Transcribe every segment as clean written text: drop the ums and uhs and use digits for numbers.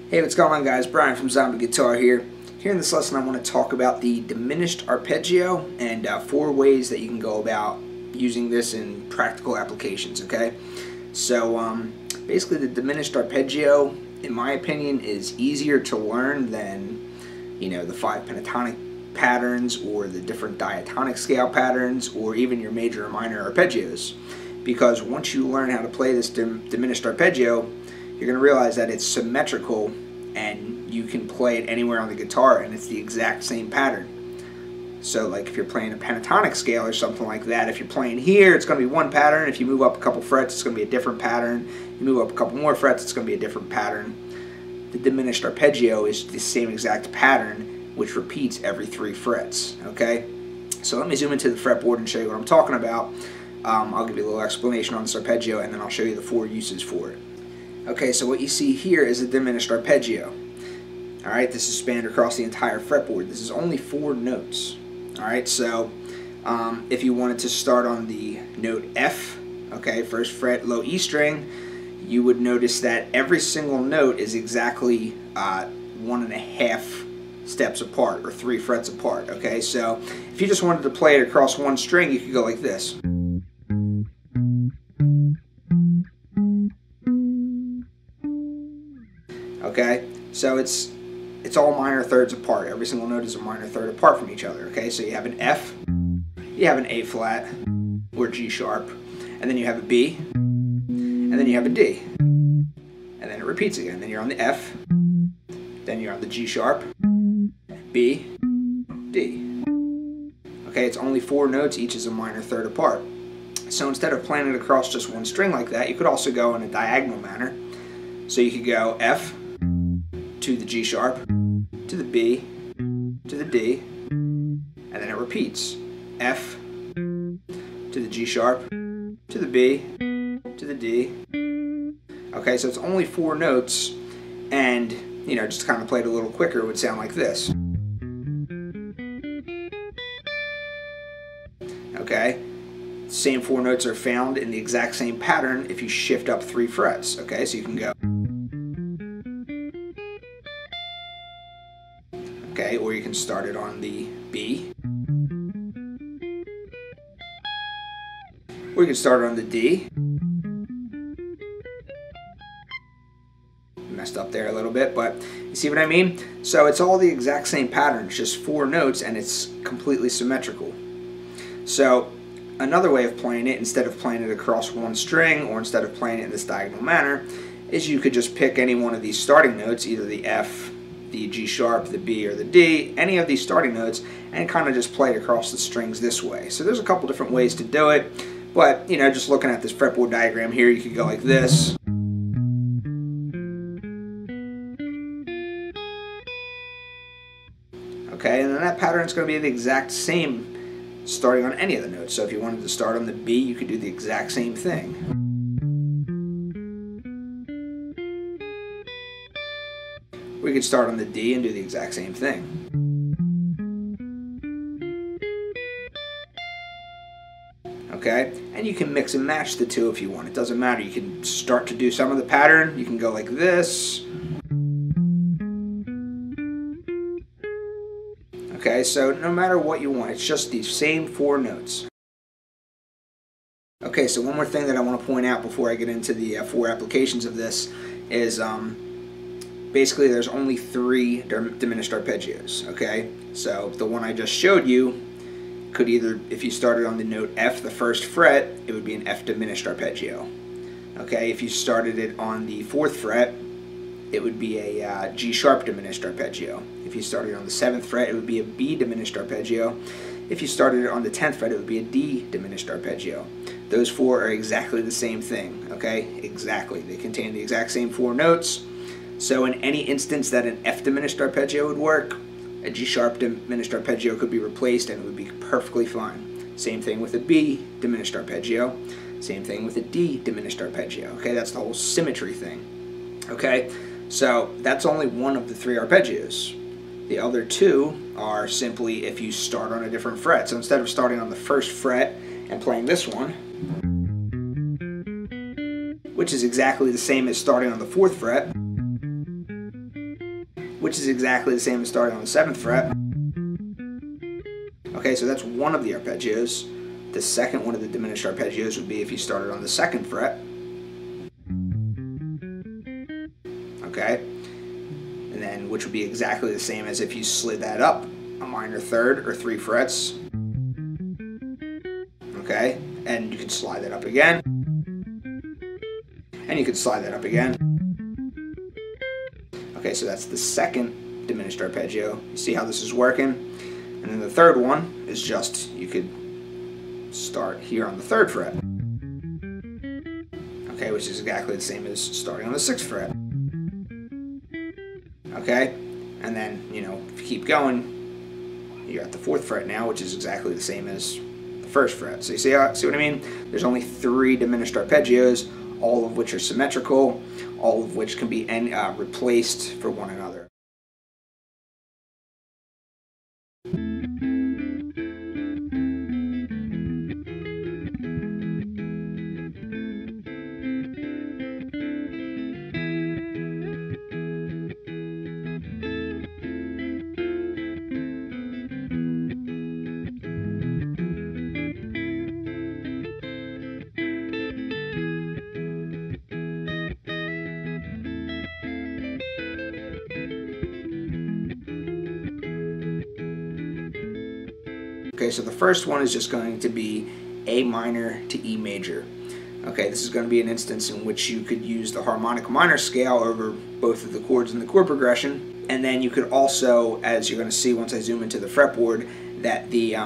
Hey, what's going on, guys? Brian from Zombie Guitar here. Here in this lesson I want to talk about the diminished arpeggio and 4 ways that you can go about using this in practical applications, okay? So basically the diminished arpeggio, in my opinion, is easier to learn than, you know, the 5 pentatonic patterns or the different diatonic scale patterns or even your major or minor arpeggios. Because once you learn how to play this diminished arpeggio, you're going to realize that it's symmetrical and you can play it anywhere on the guitar and it's the exact same pattern. So like if you're playing a pentatonic scale or something like that, if you're playing here, it's going to be one pattern. If you move up a couple frets, it's going to be a different pattern. You move up a couple more frets, it's going to be a different pattern. The diminished arpeggio is the same exact pattern, which repeats every 3 frets. Okay? So let me zoom into the fretboard and show you what I'm talking about. I'll give you a little explanation on this arpeggio and then I'll show you the 4 uses for it. Okay, so what you see here is a diminished arpeggio. Alright, this is spanned across the entire fretboard. This is only 4 notes. Alright, so if you wanted to start on the note F, okay, 1st fret, low E string, you would notice that every single note is exactly 1.5 steps apart, or 3 frets apart. Okay, so if you just wanted to play it across one string, you could go like this. Okay, so it's all minor thirds apart. Every single note is a minor third apart from each other. Okay, so you have an F, you have an A flat, or G sharp, and then you have a B, and then you have a D. And then it repeats again. Then you're on the F, then you're on the G sharp, B, D. Okay, it's only 4 notes, each is a minor third apart. So instead of playing it across just one string like that, you could also go in a diagonal manner. So you could go F to the G sharp, to the B, to the D, and then it repeats. F to the G sharp, to the B, to the D. Okay, so it's only 4 notes, and, you know, just to kind of play it a little quicker, it would sound like this. Okay, same 4 notes are found in the exact same pattern if you shift up 3 frets. Okay, so you can go. Okay, or you can start it on the B. Or you can start it on the D. Messed up there a little bit, but you see what I mean? So it's all the exact same pattern, it's just 4 notes and it's completely symmetrical. So another way of playing it, instead of playing it across one string or instead of playing it in this diagonal manner, is you could just pick any one of these starting notes, either the F, the G sharp, the B, or the D, any of these starting notes, and kind of just play it across the strings this way. So there's a couple different ways to do it, but, you know, just looking at this fretboard diagram here, you could go like this. Okay, and then that pattern is going to be the exact same starting on any of the notes. So if you wanted to start on the B, you could do the exact same thing. We could start on the D and do the exact same thing. Okay, and you can mix and match the 2 if you want. It doesn't matter. You can start to do some of the pattern. You can go like this. Okay, so no matter what you want, it's just these same 4 notes. Okay, so one more thing that I want to point out before I get into the 4 applications of this is basically there's only 3 diminished arpeggios. Okay, so the one I just showed you could either, if you started on the note F, the first fret, it would be an F diminished arpeggio. Okay, if you started it on the 4th fret, it would be a G sharp diminished arpeggio. If you started on the 7th fret, it would be a B diminished arpeggio. If you started it on the 10th fret, it would be a D diminished arpeggio. Those 4 are exactly the same thing, okay? Exactly. They contain the exact same 4 notes. So in any instance that an F diminished arpeggio would work, a G sharp diminished arpeggio could be replaced and it would be perfectly fine. Same thing with a B diminished arpeggio. Same thing with a D diminished arpeggio. Okay, that's the whole symmetry thing. Okay, so that's only one of the 3 arpeggios. The other 2 are simply if you start on a different fret. So instead of starting on the 1st fret and playing this one, which is exactly the same as starting on the 4th fret, which is exactly the same as starting on the 7th fret. Okay, so that's one of the arpeggios. The second one of the diminished arpeggios would be if you started on the 2nd fret. Okay, and then which would be exactly the same as if you slid that up a minor 3rd or 3 frets. Okay, and you could slide that up again. And you could slide that up again. Okay, so that's the 2nd diminished arpeggio. You see how this is working? And then the 3rd one is just, you could start here on the 3rd fret. Okay, which is exactly the same as starting on the 6th fret. Okay, and then, you know, if you keep going, you're at the 4th fret now, which is exactly the same as the 1st fret. So you see what I mean? There's only 3 diminished arpeggios, all of which are symmetrical, all of which can be replaced for one another. Okay, so the first one is just going to be A minor to E major. Okay, this is going to be an instance in which you could use the harmonic minor scale over both of the chords in the chord progression, and then you could also, as you're going to see once I zoom into the fretboard, that the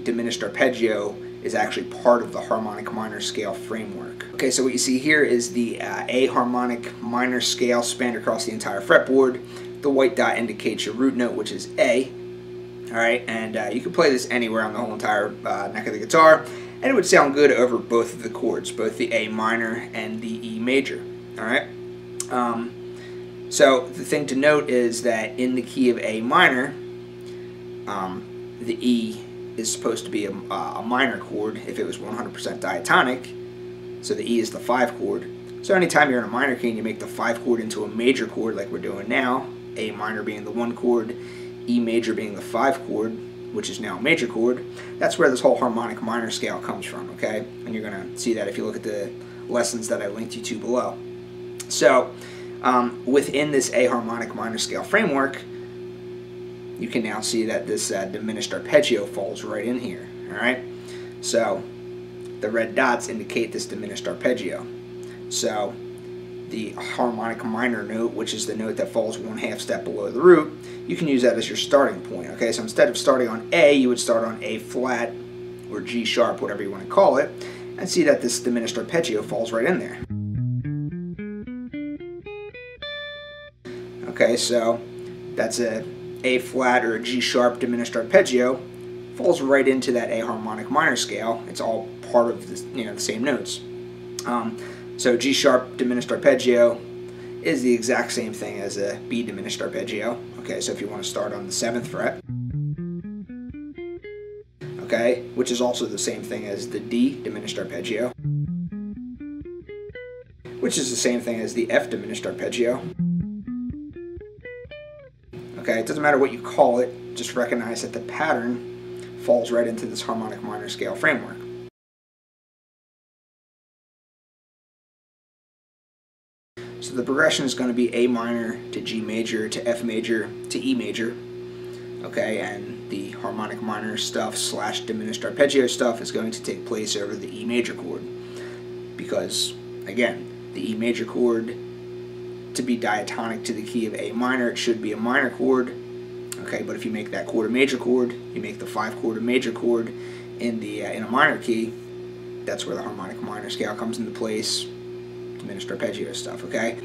diminished arpeggio is actually part of the harmonic minor scale framework. Okay, so what you see here is the A harmonic minor scale spanned across the entire fretboard. The white dot indicates your root note, which is A. Alright, and you can play this anywhere on the whole entire neck of the guitar, and it would sound good over both of the chords, both the A minor and the E major. Alright, so the thing to note is that in the key of A minor, the E is supposed to be a minor chord if it was 100% diatonic, so the E is the 5 chord. So anytime you're in a minor key and you make the 5 chord into a major chord like we're doing now, A minor being the 1 chord, E major being the 5 chord, which is now a major chord, that's where this whole harmonic minor scale comes from, okay? And you're going to see that if you look at the lessons that I linked you to below. So, within this A harmonic minor scale framework, you can now see that this diminished arpeggio falls right in here, alright? So, the red dots indicate this diminished arpeggio. So, the harmonic minor note, which is the note that falls 1/2 step below the root, you can use that as your starting point. Okay, so instead of starting on A, you would start on A flat or G sharp, whatever you want to call it, and see that this diminished arpeggio falls right in there. Okay, so that's a A flat or a G sharp diminished arpeggio, falls right into that A harmonic minor scale. It's all part of the, the same notes. So G sharp diminished arpeggio is the exact same thing as a B diminished arpeggio. Okay, so if you want to start on the 7th fret, okay, which is also the same thing as the D diminished arpeggio, which is the same thing as the F diminished arpeggio. Okay, it doesn't matter what you call it, just recognize that the pattern falls right into this harmonic minor scale framework. So the progression is going to be A minor to G major to F major to E major. okay, and the harmonic minor stuff / diminished arpeggio stuff is going to take place over the E major chord, because again, the E major chord, to be diatonic to the key of A minor, it should be a minor chord, okay, but if you make that chord a major chord, you make the 5 chord a major chord in a minor key, that's where the harmonic minor scale comes into place, diminished arpeggio stuff, okay?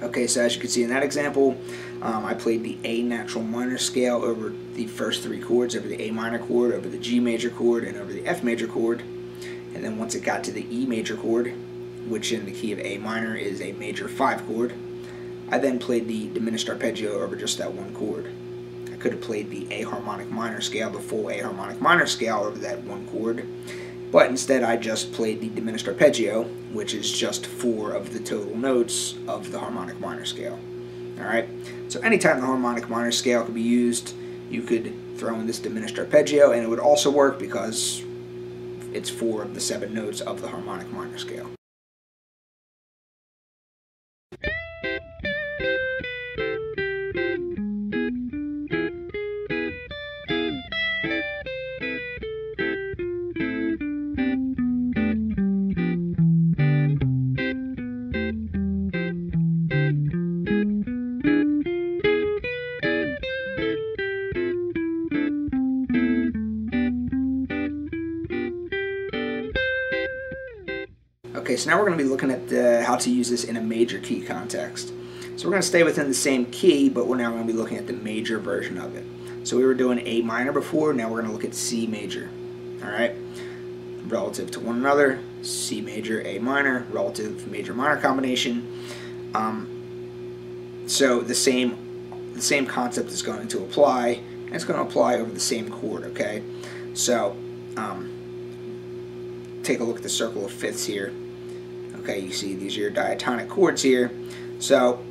Okay, so as you can see in that example, I played the A natural minor scale over the first 3 chords, over the A minor chord, over the G major chord, and over the F major chord. And then once it got to the E major chord, which in the key of A minor is a major 5 chord, I then played the diminished arpeggio over just that 1 chord. I could have played the A harmonic minor scale, the full A harmonic minor scale over that 1 chord, but instead I just played the diminished arpeggio, which is just 4 of the total notes of the harmonic minor scale. Alright, so anytime the harmonic minor scale could be used, you could throw in this diminished arpeggio, and it would also work because it's 4 of the 7 notes of the harmonic minor scale. Okay, so now we're going to be looking at how to use this in a major key context. So we're going to stay within the same key, but we're now going to be looking at the major version of it. So we were doing A minor before, now we're going to look at C major. Alright, relative to one another, C major, A minor, relative major-minor combination. So the same concept is going to apply, and it's going to apply over the same chord, okay? So take a look at the circle of fifths here. Okay, you see these are your diatonic chords here. So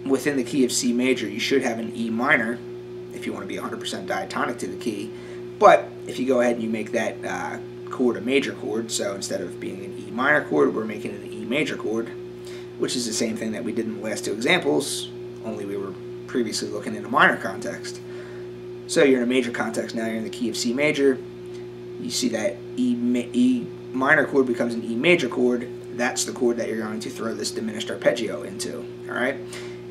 within the key of C major, you should have an E minor if you want to be 100% diatonic to the key. But if you go ahead and you make that chord a major chord, so instead of being an E minor chord, we're making an E major chord, which is the same thing that we did in the last 2 examples, only we were previously looking in a minor context. So you're in a major context now, you're in the key of C major. You see that E minor chord becomes an E major chord. That's the chord that you're going to throw this diminished arpeggio into, alright?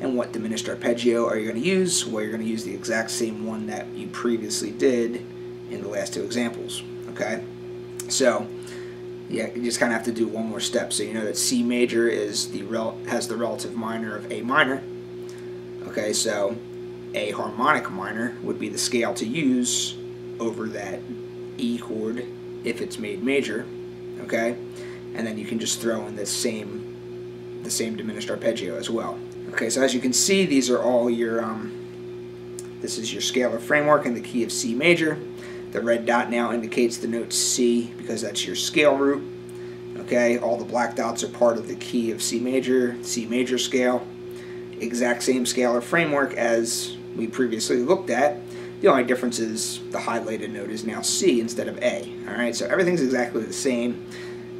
And what diminished arpeggio are you going to use? Well, you're going to use the exact same one that you previously did in the last 2 examples, okay? So, yeah, you just kind of have to do one more step. So you know that C major has the relative minor of A minor, okay? So A harmonic minor would be the scale to use over that E chord if it's made major, okay? And then you can just throw in the same diminished arpeggio as well. Okay, so as you can see, these are all your this is your scalar framework in the key of C major. The red dot now indicates the note C because that's your scale root. Okay, all the black dots are part of the key of C major scale. Exact same scalar framework as we previously looked at. The only difference is the highlighted note is now C instead of A. Alright, so everything's exactly the same,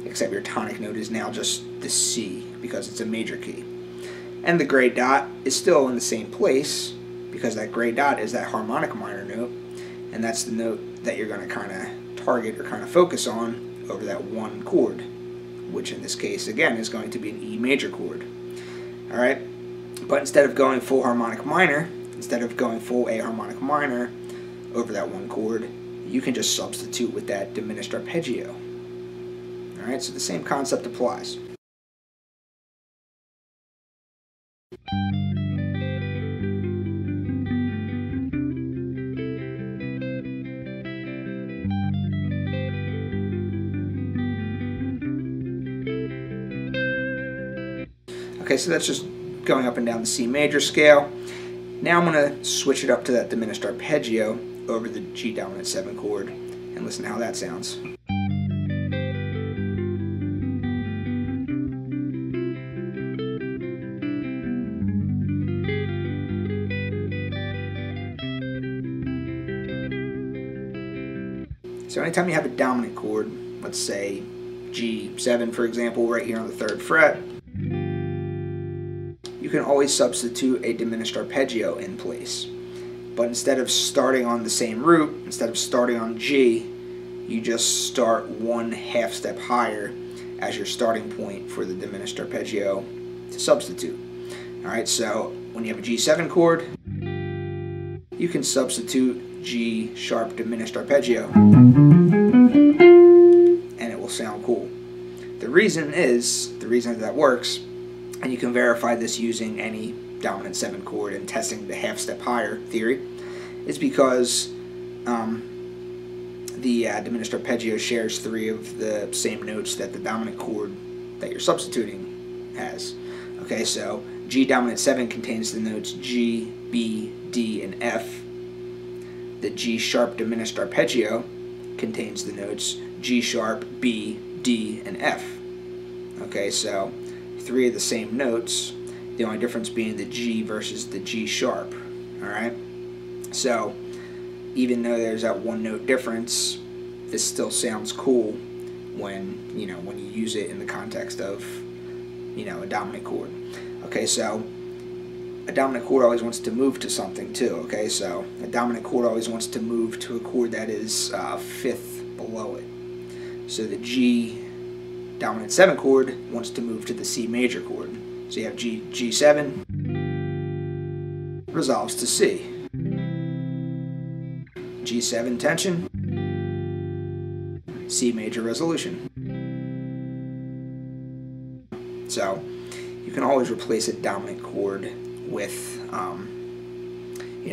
except your tonic note is now just the C because it's a major key. And the gray dot is still in the same place because that gray dot is that harmonic minor note, and that's the note that you're going to kind of target or kind of focus on over that 1 chord, which in this case, again, is going to be an E major chord. Alright, but instead of going full harmonic minor, instead of going full A harmonic minor over that 1 chord, you can just substitute with that diminished arpeggio. Alright, so the same concept applies. Okay, so that's just going up and down the C major scale. Now I'm going to switch it up to that diminished arpeggio over the G dominant 7 chord and listen to how that sounds. So anytime you have a dominant chord, let's say G7 for example, right here on the 3rd fret, you can always substitute a diminished arpeggio in place. But instead of starting on the same root, instead of starting on G, you just start 1/2 step higher as your starting point for the diminished arpeggio to substitute. Alright, so when you have a G7 chord, you can substitute G sharp diminished arpeggio and it will sound cool. The reason that works, and you can verify this using any dominant 7 chord and testing the 1/2 step higher theory, is because the diminished arpeggio shares 3 of the same notes that the dominant chord that you're substituting has. Okay, so G dominant 7 contains the notes G, B, D, and F. The G sharp diminished arpeggio contains the notes G sharp, B, D, and F. Okay, so 3 of the same notes, the only difference being the G versus the G sharp. Alright? So, even though there's that 1 note difference, this still sounds cool when you use it in the context of, a dominant chord. Okay, so a dominant chord always wants to move to something too, okay? So a dominant chord always wants to move to a chord that is 5th below it. So the G dominant 7 chord wants to move to the C major chord. So you have G7 resolves to C. G7 tension, C major resolution. So you can always replace a dominant chord with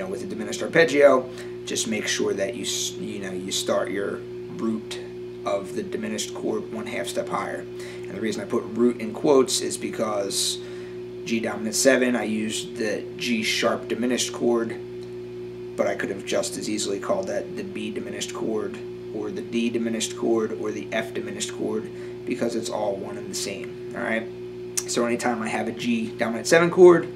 with a diminished arpeggio. Just make sure that you start your root of the diminished chord 1/2 step higher. And the reason I put root in quotes is because G dominant 7, I used the G sharp diminished chord, but I could have just as easily called that the B diminished chord, or the D diminished chord, or the F diminished chord, because it's all one and the same. Alright? So anytime I have a G dominant 7 chord,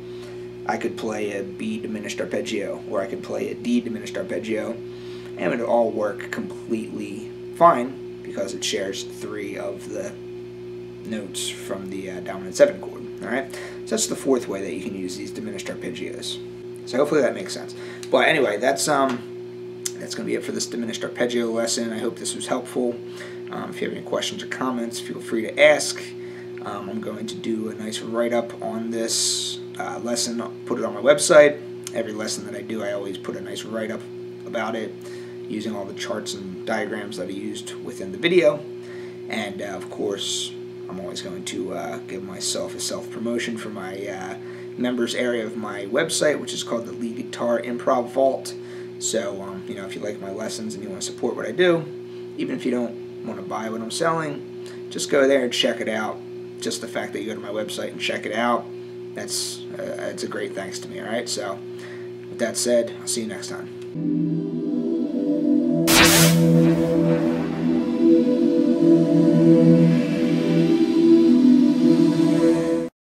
I could play a B diminished arpeggio, or I could play a D diminished arpeggio, and it would all work completely fine because it shares 3 of the notes from the dominant 7 chord. Alright? So that's the 4th way that you can use these diminished arpeggios. So hopefully that makes sense. But anyway, that's going to be it for this diminished arpeggio lesson. I hope this was helpful. If you have any questions or comments, feel free to ask. I'm going to do a nice write-up on this lesson, put it on my website. Every lesson that I do, I always put a nice write-up about it, using all the charts and diagrams that I used within the video. And of course, I'm always going to give myself a self-promotion for my members area of my website, which is called the Lead Guitar Improv Vault. So, if you like my lessons and you want to support what I do, even if you don't want to buy what I'm selling, just go there and check it out. Just the fact that you go to my website and check it out, that's a great thanks to me, alright? So, with that said, I'll see you next time.